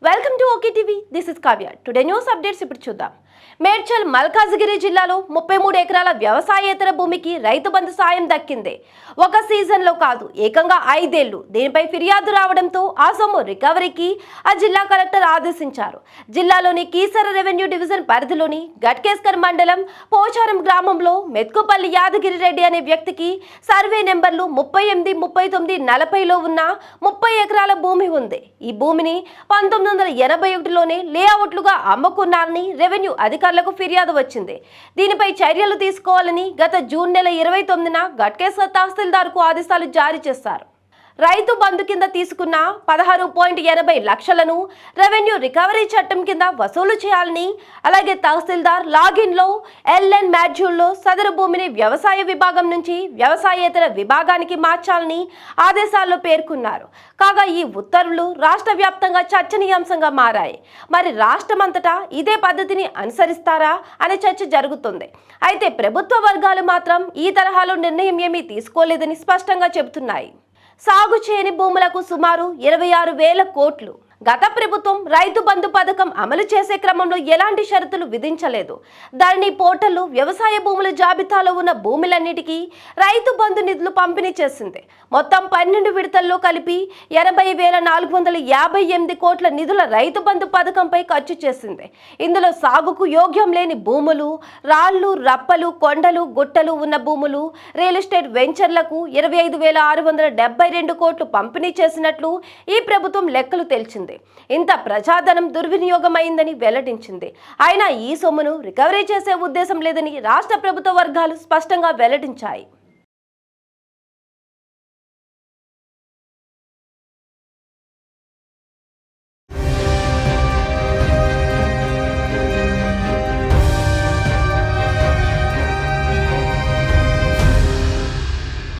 Welcome to okay TV. This is Kavya. Today news updates ఇప్పుడు చూద్దాం. మేడ్చల్ మల్కాజిగిరి జిల్లాలో 33 ఎకరాల వ్యవసాయేతర భూమికి రైతు బంధు సాయం దక్కింది. ఒక సీజన్లో కాదు, ఏకంగా 5 ఏళ్లు. దీనిపై ఫిర్యాదు రావడంతో ఆ సొమ్ము రికవరీకి ఆ జిల్లా కలెక్టర్ ఆదేశించారు. జిల్లాలోని కీసర రెవెన్యూ డివిజన్ పరిధిలోని గట్కేస్కర్ మండలం పోచారం గ్రామంలో మెత్కుపల్లి యాదగిరి రెడ్డి అనే వ్యక్తికి సర్వే నెంబర్లు 38, 39, 40లో ఉన్న 30 ఎకరాల భూమి ఉంది. ఈ భూమిని 1981లోనే లేఅవుట్లుగా అమ్ముకున్నారని రెవెన్యూ అధికారులకు ఫిర్యాదు వచ్చింది. దీనిపై చర్యలు తీసుకోవాలని గత జూన్ నెల 29న గట్కేసర్ తహసీల్దార్కు ఆదేశాలు జారీ చేశారు. రైతు బంధు కింద తీసుకున్న 16.80 లక్షలను రెవెన్యూ రికవరీ చట్టం కింద వసూలు చేయాలని, అలాగే తహసీల్దార్ లాగిన్లో ఎల్ఎన్ మాడ్యూల్లో సదరు భూమిని వ్యవసాయ విభాగం నుంచి వ్యవసాయేతర విభాగానికి మార్చాలని ఆదేశాల్లో పేర్కొన్నారు. కాగా ఈ ఉత్తర్వులు రాష్ట్ర వ్యాప్తంగా చర్చనీయాంశంగా మారాయి. మరి రాష్ట్రమంతటా ఇదే పద్ధతిని అనుసరిస్తారా అనే చర్చ జరుగుతుంది. అయితే ప్రభుత్వ వర్గాలు మాత్రం ఈ తరహాలో నిర్ణయం ఏమీ తీసుకోలేదని స్పష్టంగా చెబుతున్నాయి. సాగు చేయని భూములకు సుమారు 26,000 కోట్లు. గత ప్రభుత్వం రైతు బంధు పథకం అమలు చేసే క్రమంలో ఎలాంటి షరతులు విధించలేదు. ధరణి పోర్టల్ వ్యవసాయ భూముల జాబితాలో ఉన్న భూములన్నిటికీ రైతు బంధు నిధులు పంపిణీ చేసింది. మొత్తం 12 విడతల్లో కలిపి 80,458 కోట్ల నిధుల రైతు బంధు పథకంపై ఖర్చు చేసింది. ఇందులో సాగుకు యోగ్యం లేని భూములు, రాళ్లు, రప్పలు, కొండలు, గుట్టలు ఉన్న భూములు, రియల్ ఎస్టేట్ వెంచర్లకు 25,672 కోట్లు పంపిణీ చేసినట్లు ఈ ప్రభుత్వం లెక్కలు తేల్చింది. ఇంత ప్రజాధనం దుర్వినియోగమైందని వెల్లడించింది. అయినా ఈ సొమ్మును రికవరీ చేసే ఉద్దేశం లేదని రాష్ట్ర ప్రభుత్వ వర్గాలు స్పష్టంగా వెల్లడించాయి.